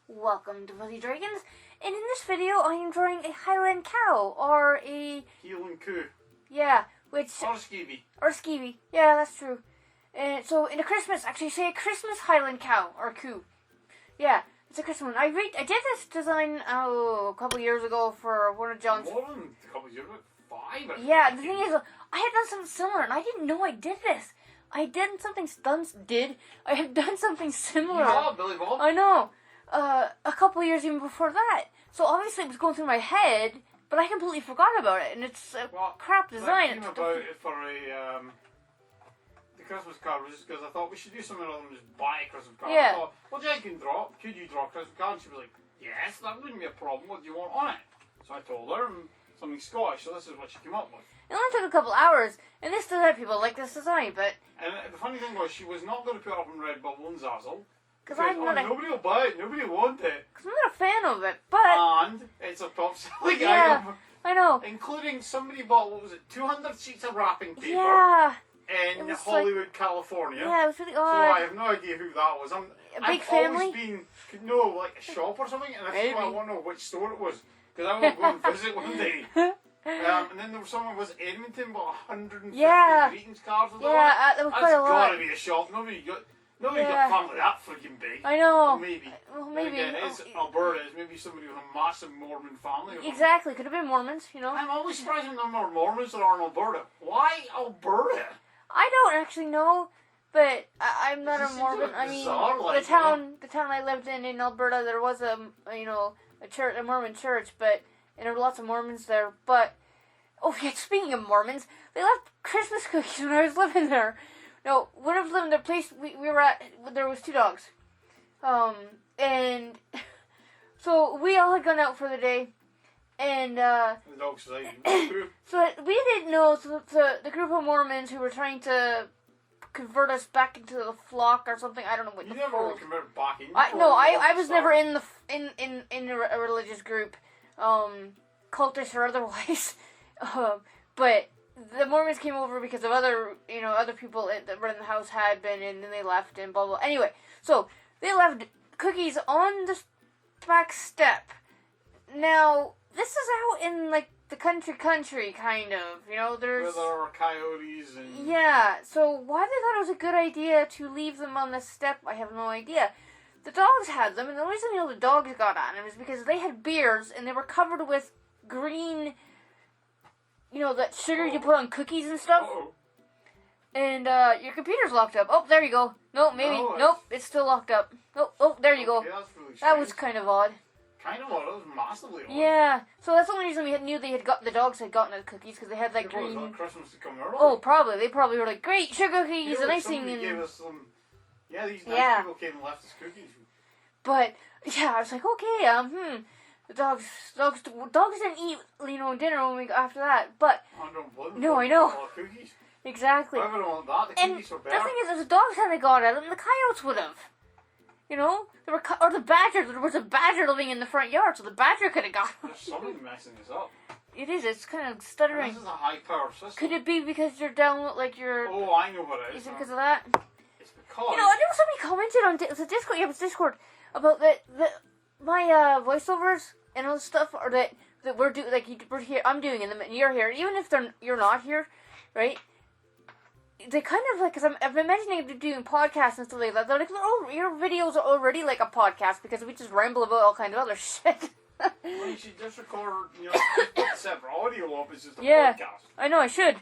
Welcome to Fuzzy Dragons, and in this video I am drawing a Highland cow, or a... Christmas Coo. Yeah, which... Or skeevy. Or skeevy. Yeah, that's true. And so, in a Christmas, actually say a Christmas Highland cow, or coo. Yeah, it's a Christmas one. I did this design, a couple years ago for one of John's... More than a couple years ago, 5. Yeah, the thing is, I had done something similar, and I didn't know I did this. I had done something similar. Yeah, Billy Bob. I know. A couple years even before that. So obviously it was going through my head, but I completely forgot about it, and it's a crap design. That came about for the Christmas card was just because I thought we should do something other than just buy a Christmas card. Yeah. I thought, well, Jen can draw. Could you draw a Christmas card? And she was like, yes, that wouldn't be a problem. What do you want on it? So I told her, and something Scottish, so this is what she came up with. It only took a couple hours, and this does have people like this design, but... And the funny thing was, she was not going to put it up in Redbubble and Zazzle. Because nobody will buy it, nobody will want it. Because I'm not a fan of it, but... And it's a top selling item. I know. Including somebody bought, 200 sheets of wrapping paper. Yeah. In Hollywood, California. Yeah, it was really So odd. I have no idea who that was. A big family? Like a shop or something, and I want to know which store it was. Because I was going to visit one day. And then there was someone who was Edmonton, bought 150 greetings cards. That was quite a lot. That's got to be a shop. Nobody got family that freaking big. I know. Maybe. Well, maybe. Again, it's Alberta. It's maybe somebody with a massive Mormon family. Exactly. Could have been Mormons, you know. I'm always surprised when there are more Mormons than are in Alberta. Why Alberta? I don't actually know, but I'm not a Mormon. I mean, the town I lived in Alberta, there was a church, a Mormon church, and there were lots of Mormons there. But speaking of Mormons, they left Christmas cookies when I was living there. No, when I was living in the place we were at, there was 2 dogs, and so we all had gone out for the day. And, the dogs so we didn't know, so the group of Mormons who were trying to convert us back into the flock or something, I don't know what you the never were converted back in. I was never in a religious group, cultish or otherwise, but the Mormons came over because of other people that were in the house had been, and then they left, and blah, blah. Anyway, so they left cookies on the back step. Now, this is out in, like, the country kind of, there's... Where there are coyotes and... Yeah, so why they thought it was a good idea to leave them on the step, I have no idea. The dogs had them, and the reason the dogs got on them is because they had beards, and they were covered with green, that sugar you put on cookies and stuff. Uh-oh. And, your computer's locked up. Oh, there you go. Nope, nope, it's still locked up. Oh, there you go. Okay, that's really strange. That was kind of odd. Kind of odd. It was massively odd. Yeah, so that's the only reason we knew the dogs had gotten the cookies, because they had like green. Was Christmas to come early. Oh, probably. They probably were like, great sugar cookies and icing. Somebody gave us some. Yeah, these nice people came and left us cookies. But yeah, I was like, okay, the dogs didn't eat, dinner when we got after that. But I don't blame them. no, I know. Cookies. Exactly. I would want that. The cookies were better. The thing is, if the dogs hadn't got at them, the coyotes would have. Or the badger. There was a badger living in the front yard, so the badger could have got them. There's something messing this up. It is. It's kind of stuttering. This is a high-powered system. Could it be because you're down, like you're... Oh, I know what it is. Is it because of that? It's because... I know somebody commented on the Discord. Yeah, it was Discord about my voiceovers and all this stuff, or that we're doing, like we're here. I'm doing in them, and you're here. Even if you're not here, right? They kind of like, because I've been mentioning doing podcasts and stuff like that. They're like, oh, your videos are already like a podcast because we just ramble about all kinds of other shit. Well, you should just record, separate audio up. It's just a podcast. I know, I should.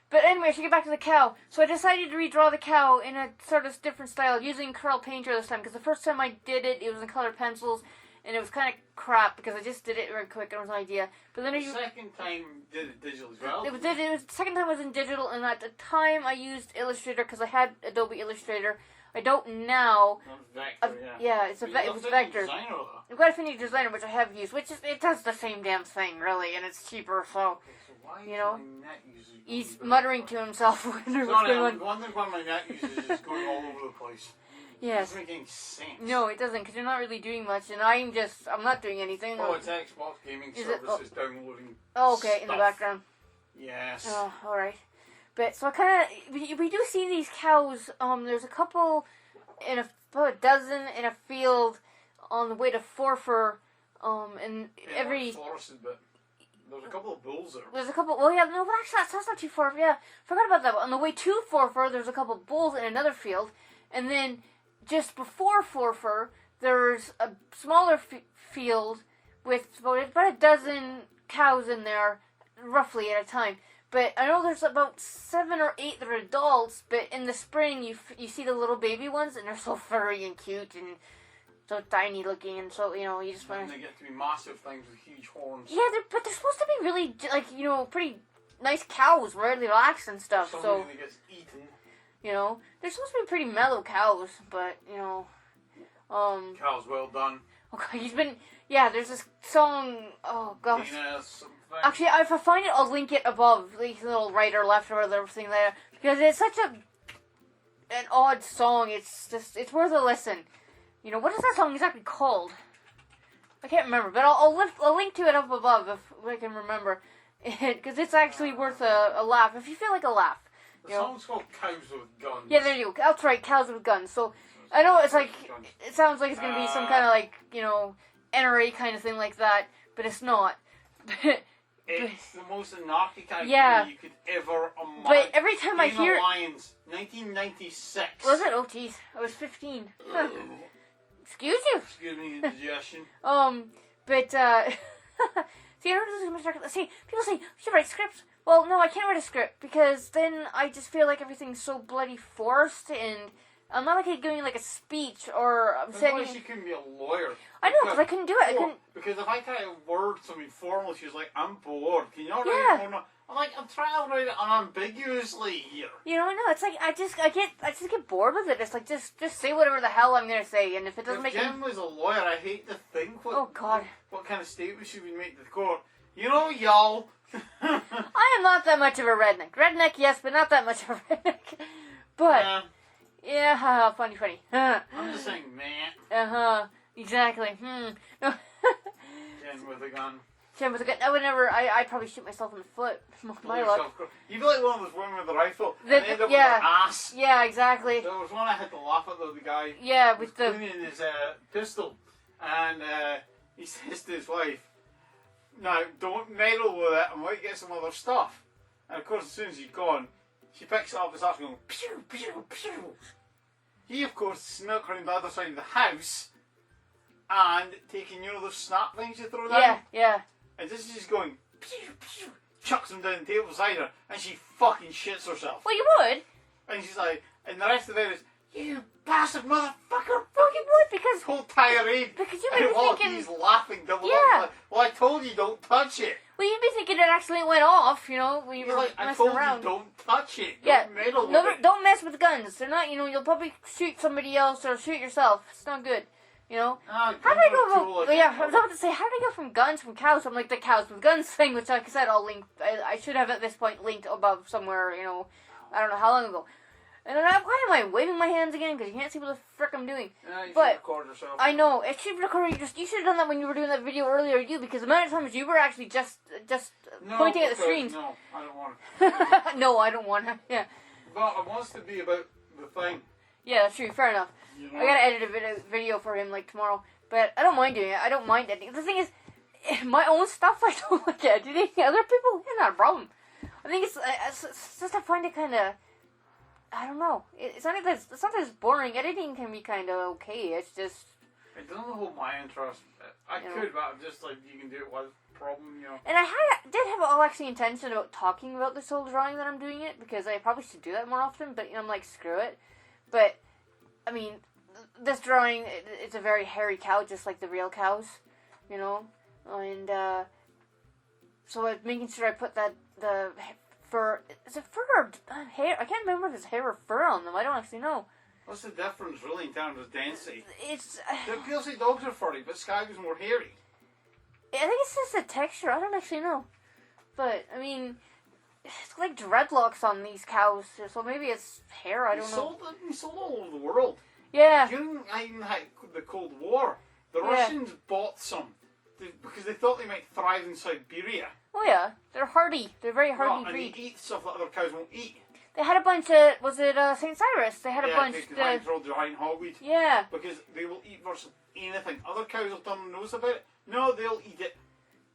But anyway, I should get back to the cow. So I decided to redraw the cow in a sort of different style, using Curl Painter this time. Because the first time I did it, it was in colored pencils. And it was kind of crap because I just did it very quick and it was an idea. But then the second time did it digital as well. The second time was in digital, and at the time I used Illustrator because I had Adobe Illustrator. I don't now. Vector, it was Vector. I've got Affinity Designer, which I have used, it does the same damn thing really, and it's cheaper. So he's muttering to himself. What's going on? One thing my net uses is going all over the place. Yes. It doesn't make any sense. No, it doesn't, because you're not really doing much, and I'm not doing anything. Oh, it's Xbox Gaming Services downloading. Oh, okay, stuff. in the background. Yes. Oh, alright. But, so I kind of, we do see these cows, there's a couple, about a dozen in a field on the way to Forfar, and every... forested bit. There's a couple of bulls there. There's a couple... Well, yeah, no, but actually, that's not too far. Yeah, forgot about that. On the way to Forfar, there's a couple of bulls in another field. And then, just before Forfar, there's a smaller field with about a dozen cows in there, roughly at a time. But I know there's about 7 or 8 that are adults, but in the spring, you see the little baby ones, and they're so furry and cute, and so tiny looking, and so, you know, you just want to... And they get to be massive things with huge horns. Yeah, but they're supposed to be really, like, you know, pretty nice cows, really relaxed and stuff, so... Somebody that gets eaten. You know, they're supposed to be pretty mellow cows, but, you know, Cows well done. Okay, there's this song, oh gosh. Something. Actually, if I find it, I'll link it above, like, little right or left or everything there, because it's such an odd song, it's worth a listen. You know, what is that song exactly called? I can't remember, but I'll link to it up above if I can remember. Because it's actually worth a laugh, if you feel like a laugh. The song's called Cows with Guns. Yeah, there you go. That's right, Cows with Guns. So, I know it's like, it sounds like it's going to be some kind of like, you know, NRA kind of thing like that, but it's not. It's the most anarchic idea you could ever imagine. But every time I hear... Lions, 1996. Was it? Oh, jeez. I was 15. Huh. Excuse you. Excuse me, indigestion. But, see, I don't know much. See, people say, you should write scripts. Well, no, I can't write a script, because then I just feel like everything's so bloody forced, and I'm not like giving like a speech, or I'm saying... Otherwise you couldn't be a lawyer. I know, because I couldn't do it. Because if I try to word something formal, she's like, I'm bored. Can you not write Yeah. it formal? I'm like, I'm trying to write it unambiguously here. You know, I know. It's like I just get bored with it. It's like just say whatever the hell I'm gonna say, and if it doesn't make sense. If Jim was a lawyer, I hate to think what kind of statement she would make to the court. You know, y'all. I am not that much of a redneck. Redneck, yes, but not that much of a redneck. But yeah, funny. I'm just saying, man. Exactly. Jen with a gun. Jen with a gun. I would never. I'd probably shoot myself in the foot. My luck. You'd be like one of those women with the rifle and end up with their ass. Yeah, exactly. There was one I had to laugh at though. The guy. Yeah, with was cleaning his pistol, and he says to his wife, "Now don't meddle with it. I might get some other stuff." And of course, as soon as he's gone, she picks it up and starts going pew pew pew. He of course snuck around the other side of the house and taking those snap things you throw down. Yeah. And this is just going pew pew. Chucks them down the table beside her, and she fucking shits herself. Well, you would. And she's like, and the rest of it is, you bastard motherfucker. Well, you would, because... Whole tirade. Because you'd be thinking... He's laughing double up. Like, well, I told you don't touch it. Well, you'd be thinking it accidentally went off, you know, when you were like, messing around. I told you don't touch it. Don't meddle with it. Don't mess with guns. They're not, you know, you'll probably shoot somebody else or shoot yourself. It's not good. You know? How did I go from... Yeah, I was about to say, how did I go from guns from cows? I'm like the cows with guns thing, which, like I said, I'll link... I should have, at this point, linked above somewhere, you know, I don't know how long ago. And then why am I waving my hands again? Because you can't see what the frick I'm doing. Yeah, you should record yourself. I know. It should record. You should have done that when you were doing that video earlier, because the amount of times you were actually just pointing at the screen. No, I don't want to. No, I don't want to. Yeah. But it wants to be about the thing. Yeah, that's true. Fair enough. You know? I gotta edit a video for him, like, tomorrow. But I don't mind doing it. I don't mind editing. The thing is, my own stuff, I don't like editing. Other people, it's not a problem. I think it's just I find it kind of... I don't know. It's not as boring. Editing can be kind of okay. It's just... It doesn't hold my interest. I could, but I'm just like, you can do it without problem, you know. And I did have all actually intention about talking about this whole drawing that I'm doing it, because I probably should do that more often, but, you know, I'm like, screw it. But, I mean, this drawing, it's a very hairy cow, just like the real cows, you know. And, so I'm making sure I put the fur, is it fur or hair? I can't remember if it's hair or fur on them. I don't actually know. What's the difference really in terms of density? It's... People say dogs are furry, but Sky was more hairy. I think it's just the texture. I don't actually know. But, I mean, it's like dreadlocks on these cows, so maybe it's hair, I don't know. They sold all over the world. Yeah. During the Cold War, the Russians bought some because they thought they might thrive in Siberia. Oh yeah, they're hardy. They're very hardy breed. And they eat stuff that other cows won't eat. They had a bunch of, was it St. Cyrus? They had a bunch because Heinz Road, they're high in hogweed. Yeah. Because they will eat virtually anything. Other cows will turn their nose about it. No, they'll eat it.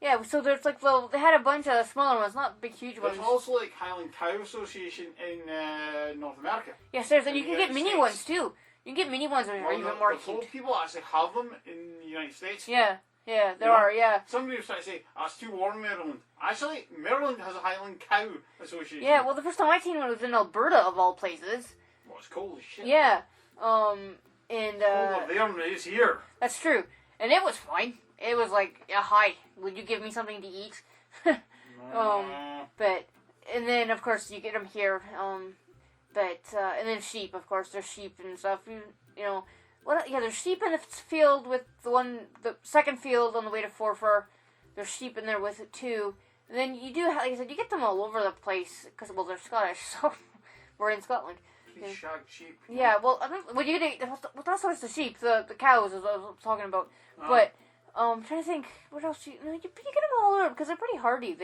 Yeah, so there's like, well, they had a bunch of smaller ones, not big, huge ones. There's also like Highland Cow Association in North America. Yes, there's, and you can get mini ones too. You can get mini ones that are even more cute. People actually have them in the United States. Yeah, there are, yeah. Somebody was trying to say, it's too warm in Maryland. Actually, Maryland has a Highland Cow Association. Yeah, well, the first time I seen one was in Alberta, of all places. Well, it's cold as shit. Yeah, colder there than it is here. That's true. And it was fine. It was like, hi, would you give me something to eat? But, and then, of course, you get them here. And then sheep, of course, there's sheep and stuff. You know, there's sheep in the field with the second field on the way to Forfar. There's sheep in there with it too. And then you do, like I said, you get them all over the place because, well, they're Scottish, so we're in Scotland. Please shag sheep. Yeah, well, what you get, that's always the sheep, the cows is what I was talking about. But I'm trying to think, what else you get them all over because they're pretty hardy.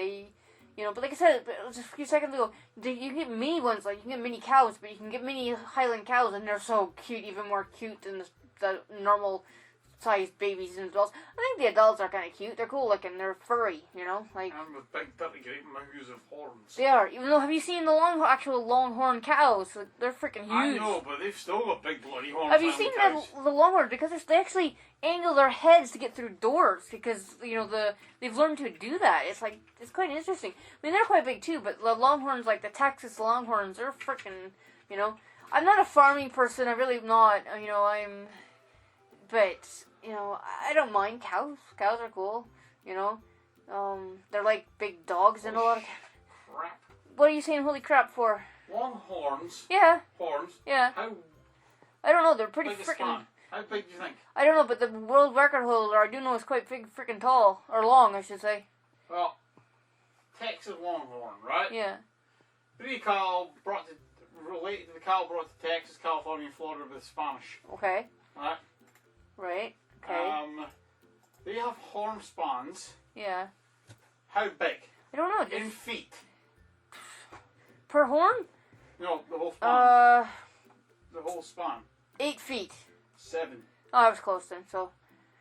But like I said just a few seconds ago, you can get mini ones, like you can get mini cows, but you can get mini Highland cows, and they're so cute, even more cute than the normal sized babies and adults. I think the adults are kind of cute. They're cool looking. They're furry, like. And with big, dirty, great mouths of horns. They are. Even though, have you seen the actual longhorn cows? They're freaking huge. I know, but they've still got big bloody horns. Have you seen the longhorns? Because they actually angle their heads to get through doors because they've learned to do that. It's quite interesting. I mean, they're quite big too, but the longhorns, like the Texas longhorns, they're freaking. I'm not a farming person. I'm really not. But I don't mind cows. Cows are cool. They're like big dogs and a lot of. Crap. What are you saying? Holy crap for? Longhorns. Yeah. Horns. Yeah. How? I don't know. They're pretty Big freaking. How big do you think? I don't know, but the world record holder, I do know, is quite big, freaking tall or long, I should say. Well, Texas Longhorn, right? Yeah. Three cow related to the cow brought to Texas, California, and Florida with Spanish. Okay. Right. Right. Okay. They have horn spans. Yeah. How big? I don't know. In feet. Per horn? No, the whole span. The whole span. 8 feet. 7. Oh, I was close then. So.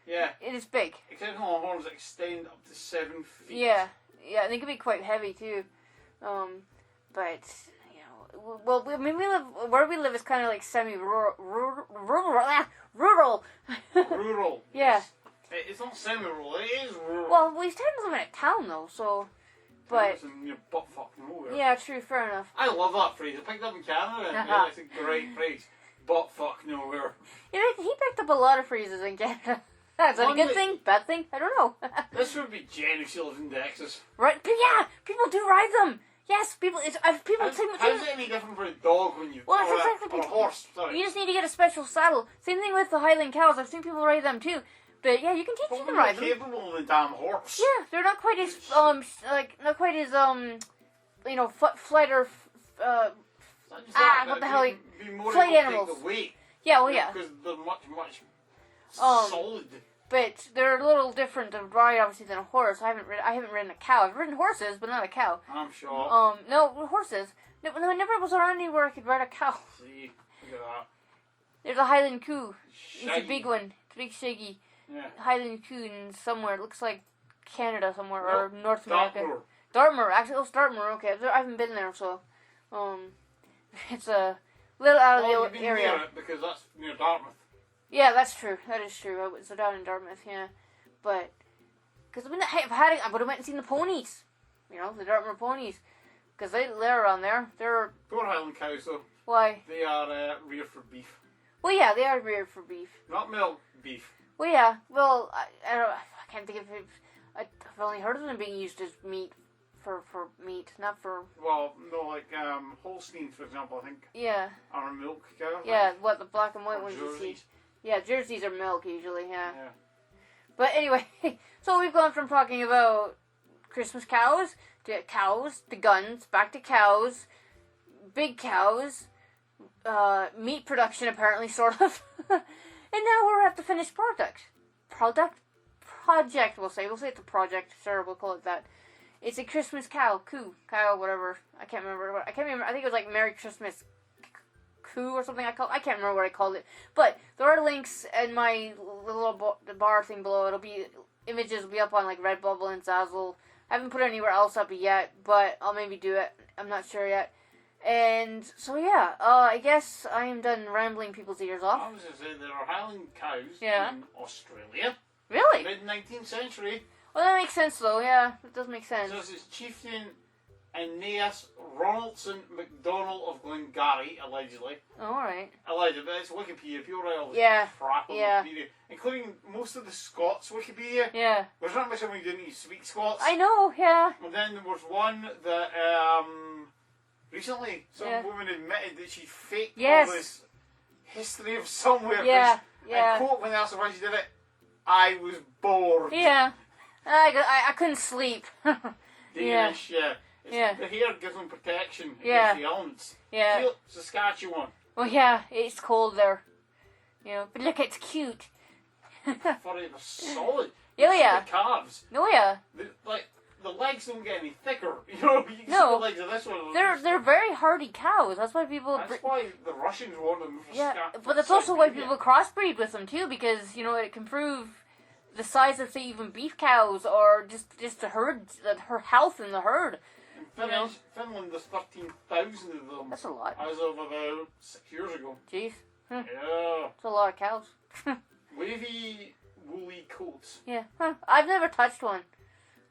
Yeah. It is big. Exceptional horns extend up to 7 feet. Yeah. Yeah, and they can be quite heavy too. But well, where we live is kind of like semi-rural. Rural. Rural. Yeah. It's not semi-rural. It is rural. Well, we tend to live in a town though, so. But. It's in your buttfuck nowhere. Yeah, true. Fair enough. I love that phrase. I picked it up in Canada. And it's a great phrase. Buttfuck nowhere. Yeah, he picked up a lot of phrases in Canada. That's a good thing, bad thing. I don't know. This would be Jen if she lives in Texas. Right? But yeah, people do ride them. Yes, people. How's it any different for a dog when you? Well, or exactly. a horse. Sorry. You just need to get a special saddle. Same thing with the Highland cows. I've seen people ride them too. But yeah, you can teach them to ride them. Capable of a damn horse. Yeah, they're not quite as flight or what the hell? Flight animals. The weight. Yeah, well, yeah. Because they're much solid. But they're a little different to ride, obviously, than a horse. I haven't ridden a cow. I've ridden horses, but not a cow. I'm sure. No, horses. No, I never was around anywhere I could ride a cow. See, look at that. There's a Highland Coo. Shaggy. It's a big one. It's a big shaggy. Yeah. Highland Coo in somewhere. It looks like Canada somewhere, or North America. Dartmoor. Dartmoor. Actually, it's Dartmoor. Okay, I haven't been there, so it's a little out of the area. Near it because that's near Dartmouth. Yeah, that's true. That is true. I was down in Dartmouth, yeah. But because I would have went and seen the ponies. The Dartmoor ponies, because they're around there. They're Poor Highland cows though. Why? They are reared for beef. Well, yeah, they are reared for beef. Not milk, beef. Well, yeah. Well, I can't think of it. I've only heard of them being used as meat for meat, not for. Well, no, like Holstein, for example, I think. Yeah. Are a milk cow. Yeah, what the black and white ones jerseys. you see. Yeah, jerseys are milk usually. Yeah. Yeah. But anyway, so we've gone from talking about Christmas cows to guns, back to cows, big cows, meat production apparently, sort of, and now we're at the finished project, we'll say it's a project, sure, we'll call it that, It's a Christmas Coo, whatever. I can't remember. I think it was like Merry Christmas Coo or something. I can't remember what I called it. But there are links in my little bar thing below. Images will be up on like Redbubble and Zazzle. I haven't put anywhere else up yet, but I'll maybe do it. I'm not sure yet. And so yeah, I guess I am done rambling people's ears off. I was going to say there are Highland cows Yeah. in Australia. Really? Mid-19th century. Well, that makes sense though. Yeah, it does make sense. So this is Chieftain Aeneas Ronaldson MacDonald of Glengarry, allegedly. Oh, all right. Allegedly, but it's Wikipedia. People write all this crap on Wikipedia, including most of the Scots Wikipedia. Yeah. There's not much somebody who didn't speak Scots. I know. Yeah. And then there was one that recently some woman admitted that she faked all this history of somewhere. Yeah. And quote when they asked her why she did it, "I was bored." Yeah. I couldn't sleep. Danish, the hair gives them protection against the elements. Yeah. Feel Saskatchewan. Well, yeah, it's cold there. You know, but look, it's cute. Furry, they're solid. Oh, yeah. The calves. Oh, yeah. The legs don't get any thicker. You know, you can see the legs of this one. They're very hardy cows. That's why people. That's why the Russians want them for but that's also why people crossbreed with them too, because you know it can prove the size of say even beef cows or just the herd, her health in the herd. In Finland, there's 13,000 of them. That's a lot. As of about 6 years ago. Jeez. Yeah. That's a lot of cows. Wavy, woolly coats. Yeah. I've never touched one.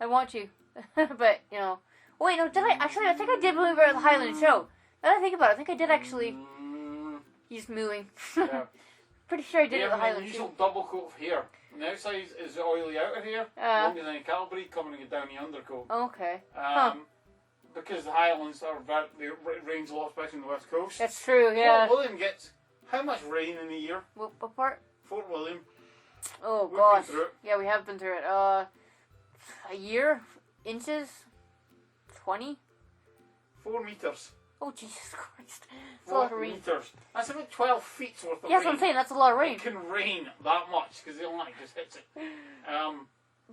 I want to. But, you know. Wait, no, did I? Actually, I think I did when we were at the Highland show. Now that I think about it, I think I did actually. He's mooing. Yeah. Pretty sure I did at the Highland show. show. Unusual double coat of hair. On the outside is the oily outer hair, longer than a Calvary, coming down the undercoat. Okay. Because the Highlands it rains a lot, especially on the west coast. That's true, yeah. Fort William gets how much rain in a year? What part? Fort William. Oh, We've gosh. been through it. Yeah, we have been through it. A year? Inches? 20? 4 meters. Oh, Jesus Christ. That's a 4 lot of rain. meters. That's about 12 feet worth of rain. Yeah, that's what I'm saying. That's a lot of rain. It can rain that much because the light just hits it.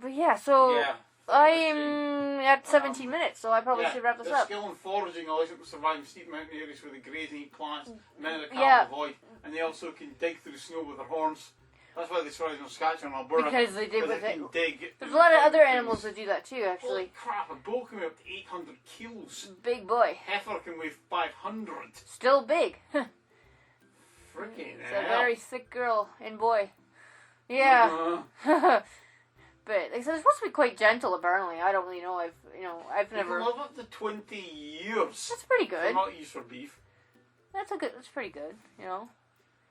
But yeah, so Yeah. I'm at 17 minutes, so I probably should wrap this their up. skill in foraging allows them to survive in steep mountain areas where they graze and eat plants many of the Yeah. cattle avoid, and they also can dig through snow with their horns. That's why they thrive in Saskatchewan and Alberta. Because they did with they it. can dig. There's a lot of other animals that do that too, Holy actually. crap, a bull can weigh up to 800 kilos. Big boy. Heifer can weigh 500. Still big. Freaking It's hell. a very thick girl and boy. Yeah. But like I said, it's supposed to be quite gentle. Apparently, I don't really know. I've They never. can live up to 20 years. That's pretty They're good. not used for beef. That's pretty good. You know,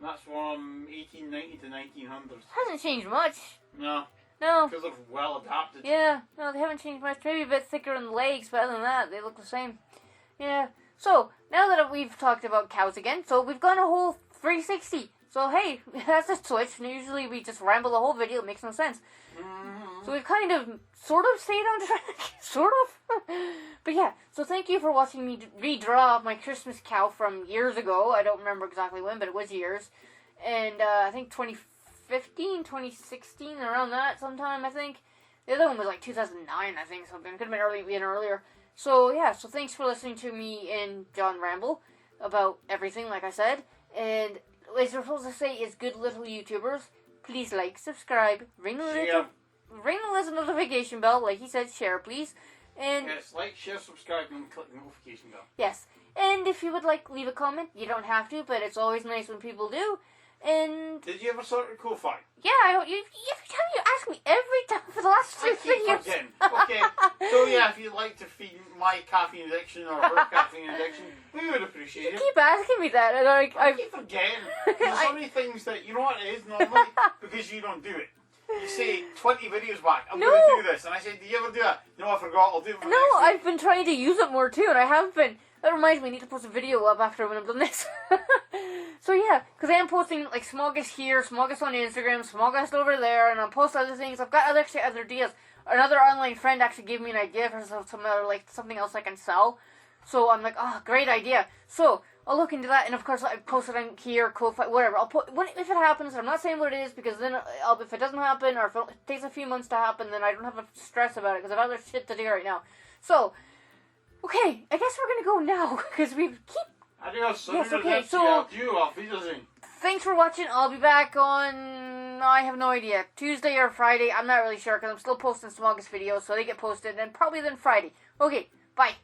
That's from 1890 to 1900. hasn't changed much. No, No. because they're well adapted. Yeah. No, they haven't changed much. Maybe a bit thicker in the legs, but other than that, they look the same. Yeah. So now that we've talked about cows again, so we've gone a whole 360. So hey, that's a switch. And usually we just ramble the whole video. It makes no sense. So we've kind of, sort of stayed on track. Sort of. But yeah, so thank you for watching me redraw my Christmas cow from years ago. I don't remember exactly when, but it was years. And I think 2015, 2016, around that sometime, I think. The other one was like 2009, I think, something. It could have been earlier. So yeah, so thanks for listening to me and John ramble about everything, like I said. And as we're supposed to say is good little YouTubers, please like, subscribe, ring the little notification bell, like he said, share please. And yes, like, share, subscribe, and click the notification bell. yes. And if you would like, leave a comment. You don't have to, but it's always nice when people do. And Did you ever sort of Ko-Fi? yeah, every time you ask me, every time for the last I 3 keep years. forgetting. Okay, so yeah, if you'd like to feed my caffeine addiction or her caffeine addiction, we would appreciate You it. keep asking me that, and I keep forgetting. There's so many things that, you know what it is normally? Because you don't do it. You say 20 videos back, I'm going to do this. And I say, do you ever do that? No, I forgot, I'll do it for No, next week. I've been trying to use it more too, and I have been. That reminds me, I need to post a video up after when I've done this. So yeah, because I am posting like Smogus here, Smogus on Instagram, Smogus over there, and I'll post other things. I've got other ideas. Another online friend actually gave me an idea for something else I can sell. So I'm like, oh, great idea. So I'll look into that, and of course I post it on here, Ko-Fi, whatever. I'll put if it happens. I'm not saying what it is because then if it doesn't happen or if it takes a few months to happen, then I don't have to stress about it because I have other shit to do right now. So, okay, I guess we're gonna go now because we keep. Adios. Yes, okay. So thanks for watching. I'll be back on. I have no idea. Tuesday or Friday. I'm not really sure because I'm still posting Smoggus videos, so they get posted, and probably then Friday. Okay, bye.